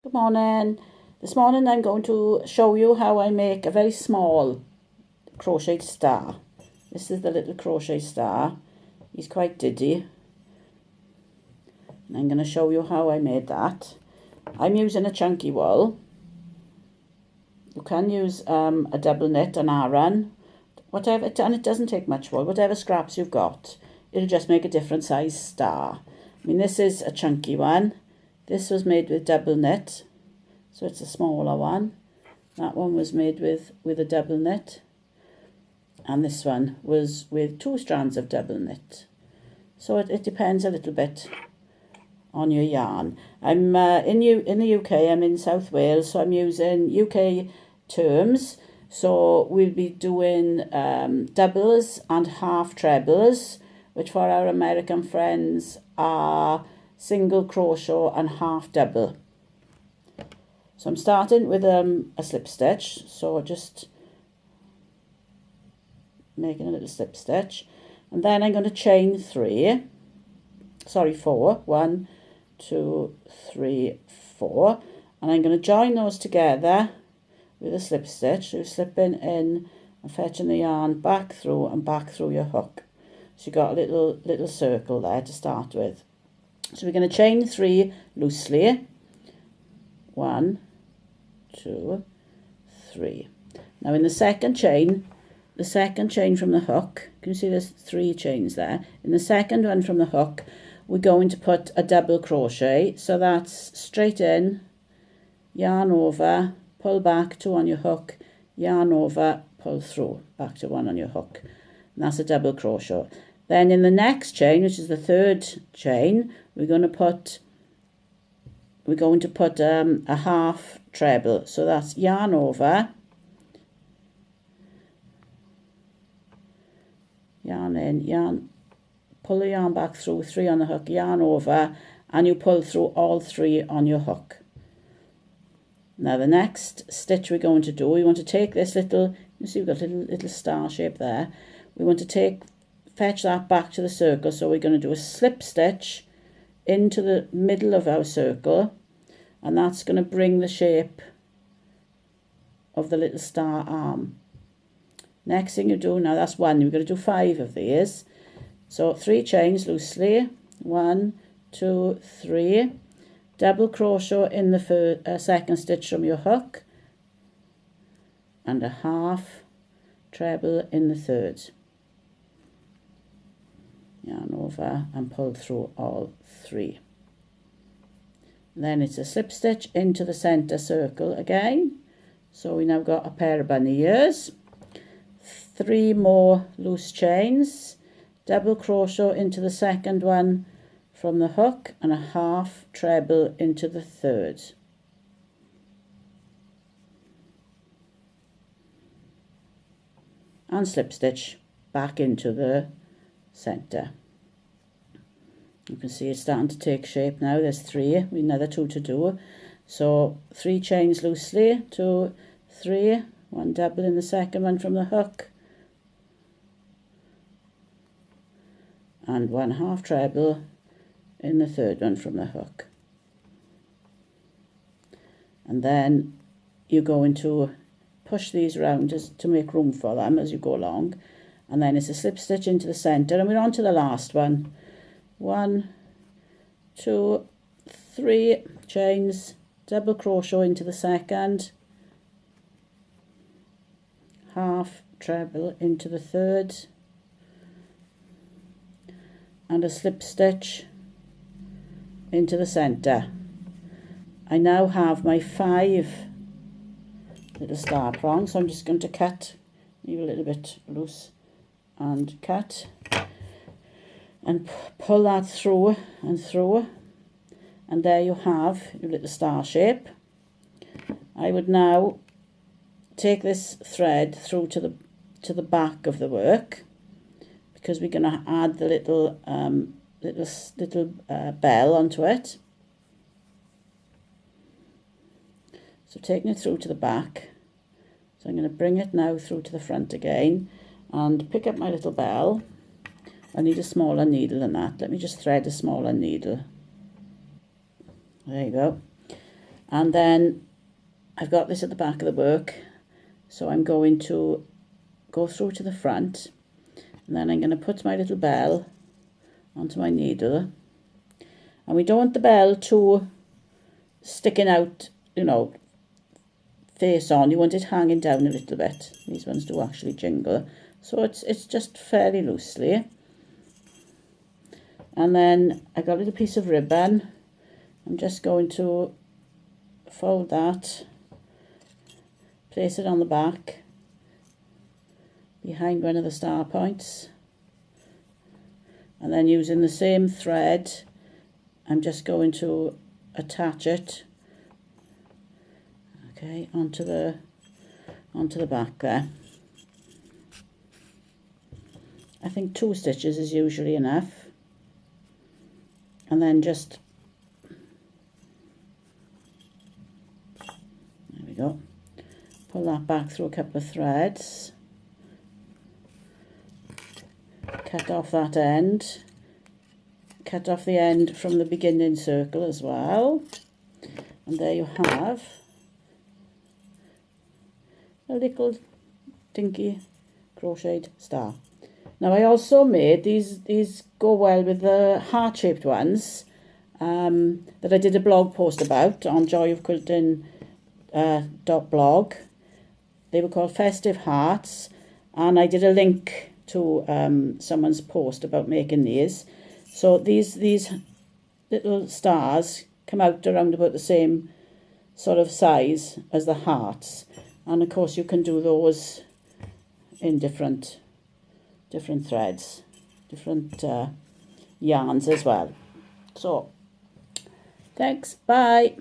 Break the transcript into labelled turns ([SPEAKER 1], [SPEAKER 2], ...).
[SPEAKER 1] Good morning. This morning I'm going to show you how I make a very small crochet star. This is the little crochet star. He's quite diddy. And I'm going to show you how I made that. I'm using a chunky wool. You can use a double knit, an Aran, whatever, and it doesn't take much wool. Whatever scraps you've got, it'll just make a different size star. I mean, this is a chunky one. This was made with double knit, so it's a smaller one. That one was made with a double knit, and this one was with 2 strands of double knit. So it depends a little bit on your yarn. I'm in the UK. I'm in South Wales, so I'm using UK terms. So we'll be doing doubles and half trebles, which for our American friends are single crochet and half double. So I'm starting with a slip stitch, so just making a little slip stitch, and then I'm going to chain 4. 1, 2, 3, 4, and I'm going to join those together with a slip stitch. So slipping in and fetching the yarn back through and back through your hook. So you've got a little circle there to start with. So we're going to chain 3 loosely. 1, 2, 3. Now in the second chain from the hook, can you see there's 3 chains there? In the second one from the hook, we're going to put a double crochet. So that's straight in, yarn over, pull back, 2 on your hook, yarn over, pull through, back to 1 on your hook. And that's a double crochet. Then in the next chain, which is the third chain, we're going to put a half treble. So that's yarn over, yarn in, pull the yarn back through, 3 on the hook, yarn over, and you pull through all 3 on your hook. Now the next stitch we're going to do, we want to take this little, you see we've got a little star shape there. We want to fetch that back to the circle, so we're going to do a slip stitch into the middle of our circle, and that's going to bring the shape of the little star arm. Next thing you do, now that's 1, you're going to do 5 of these. So 3 chains loosely, 1, 2, 3, double crochet in the second stitch from your hook, and a half treble in the third. Yarn over and pull through all 3. Then it's a slip stitch into the center circle again. So we now got a pair of bunny ears. 3 more loose chains, double crochet into the second one from the hook, and a half treble into the third. And slip stitch back into the center. You can see it's starting to take shape now. There's 3, we another 2 to do. So 3 chains loosely, 2, 3, 1 double in the second one from the hook, and 1 half treble in the third one from the hook. And then you're going to push these round to make room for them as you go along. And then it's a slip stitch into the center, and we're on to the last one. 1, 2, 3 chains, double crochet into the second, half treble into the third, and a slip stitch into the center. I now have my 5 little star prongs, so I'm just going to cut, leave a little bit loose, and cut and pull that through and through, and there you have your little star shape. I would now take this thread through to the back of the work, because we're going to add the little bell onto it. So taking it through to the back, so I'm going to bring it now through to the front again and pick up my little bell. I need a smaller needle than that. Let me just thread a smaller needle. There you go. And then I've got this at the back of the work, so I'm going to go through to the front, and then I'm going to put my little bell onto my needle. And we don't want the bell too sticking out, you know, face on. You want it hanging down a little bit. These ones do actually jingle, so it's just fairly loosely. And then I got a little piece of ribbon. I'm just going to fold that, place it on the back behind one of the star points, and then using the same thread I'm just going to attach it, okay, onto the back there. I think 2 stitches is usually enough, and then just, there we go, pull that back through a couple of threads, cut off that end, cut off the end from the beginning circle as well, and there you have a little dinky crocheted star. Now I also made these go well with the heart-shaped ones that I did a blog post about on joyofquilting.blog. They were called Festive Hearts, and I did a link to someone's post about making these. So these little stars come out around about the same sort of size as the hearts, and of course you can do those in different threads, different yarns as well. So thanks, bye.